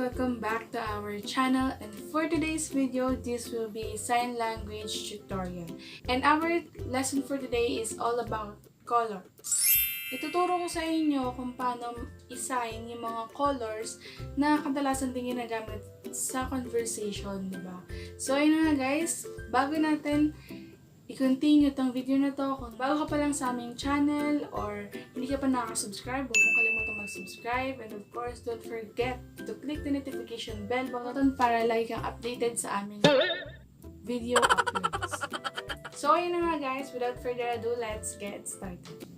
welcome back to our channel, and for today's video, this will be a sign language tutorial. And our lesson for today is all about colors. Ituturo ko sa inyo kung paano i-sign yung mga colors na kadalasan din ginagamit sa conversation, diba? So ayun na guys, bago natin i-continue tong video na to, kung bago ka pa lang sa aming channel or hindi ka pa nakaka-subscribe, huwag mong kalimutan mag-subscribe, and of course, don't forget to click the notification bell button para lagi kang updated sa aming video uploads. So ayun na nga guys, without further ado, let's get started.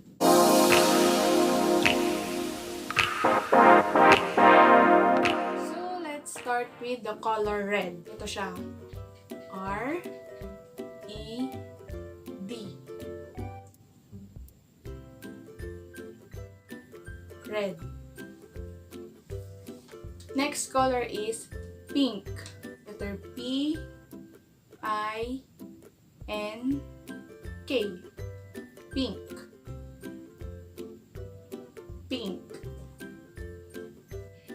So let's start with the color red. Ito siya. R-E-D. Red. Next color is pink. Letter P, I, N, K. Pink. Pink.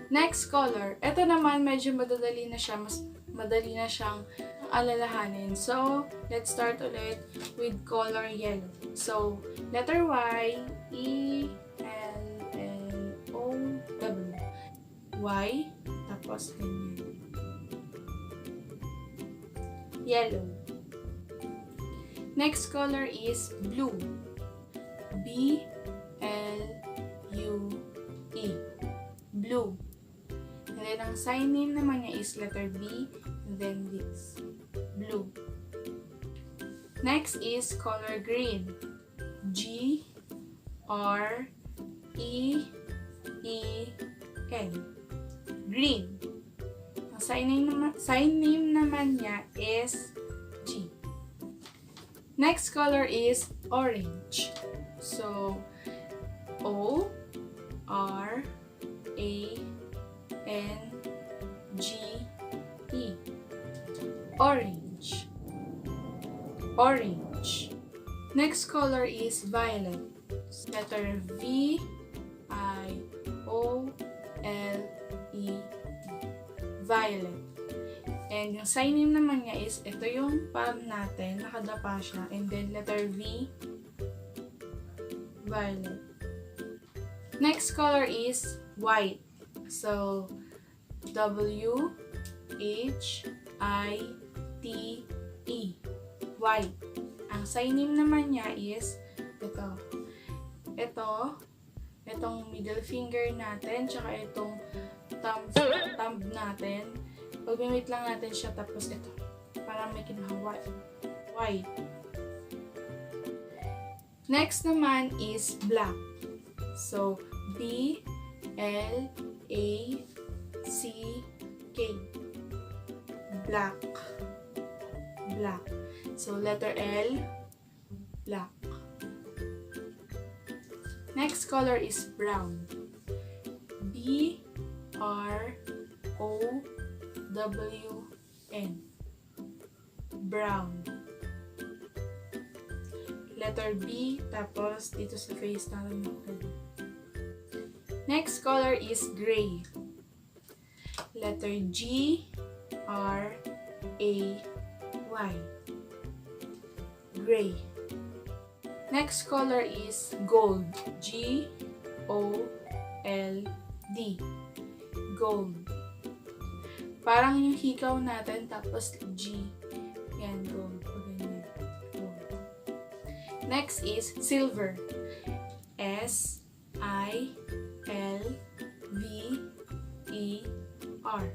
Next color. Ito naman medyo madadali na siya. Mas madali na siyang alalahanin. So, let's start ulit with color yellow. So, letter Y, E, Y, tapos ganyan. Yellow. Next color is blue. B, L, U, E. Blue. And then, ang sign name naman niya is letter B, and then this. Blue. Next is color green. G, R, E, E, N. Green. Ang sign name naman niya is G. Next color is orange. So, O, R, A, N, G, E. Orange. Orange. Next color is violet. Letter V, I, O, L, E, violet. And yung sign name naman niya is, ito yung palm natin, nakadapa siya. And then letter V, violet. Next color is white. So, W, H, I, T, E. White. Ang sign name naman niya is, ito. Itong middle finger natin, tsaka itong thumb natin. Pag-mimit lang natin siya, tapos ito. Parang may kinahaway. White. Next naman is black. So, B, L, A, C, K. Black. Black. So, letter L, black. Next color is brown. B, R, O, W, N. Brown. Letter B, tapos dito sa face natin. Next color is gray. Letter G, R, A, Y. Gray. Next color is gold. G, O, L, D. Gold. Parang yung hikaw natin, tapos G. Yan, gold. Ganyan. Gold. Next is silver. S, I, L, V, E, R.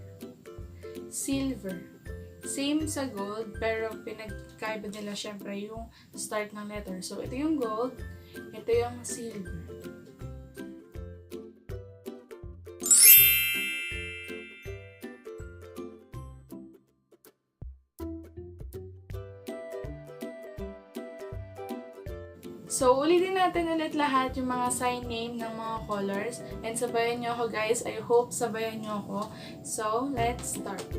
Silver. Same sa gold, pero pinagkaiba nila syempre yung start ng letter. So, ito yung gold, ito yung silver. So, ulitin natin ulit lahat yung mga sign name ng mga colors. And sabayan nyo ako guys. I hope sabayan nyo ako. So, let's start.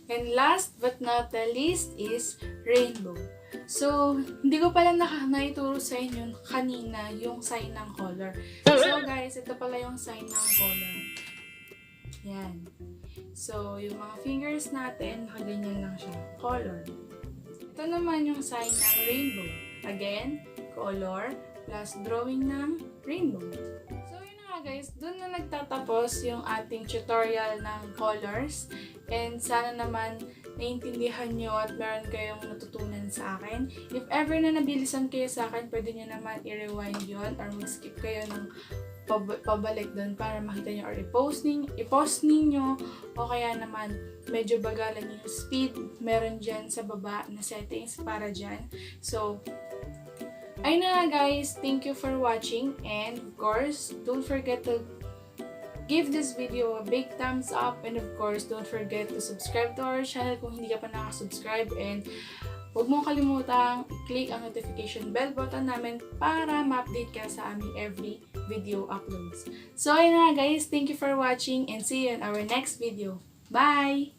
And last but not the least is rainbow. So, hindi ko pala naituro sa inyo kanina yung sign ng color. So guys, ito pala yung sign ng color. Yan. So, yung mga fingers natin, nakaganyan lang siya. Color. Ito naman yung sign ng rainbow. Again, color plus drawing ng rainbow. So, yun na nga guys. Doon na nagtatapos yung ating tutorial ng colors. And sana naman naiintindihan nyo at meron kayong natutunan sa akin. If ever na nabilisan kayo sa akin, pwede nyo naman i-rewind yun or mag-skip kayo ng pabalik doon para makita nyo or i-post ninyo o kaya naman medyo bagalan yung speed. Meron dyan sa baba na settings para dyan. So, ayun na nga guys. Thank you for watching and of course, don't forget to give this video a big thumbs up and of course, don't forget to subscribe to our channel kung hindi ka pa nakasubscribe and huwag mong kalimutang i-click ang notification bell button namin para ma-update ka sa aming every video uploads. So, ayun na guys. Thank you for watching and see you in our next video. Bye!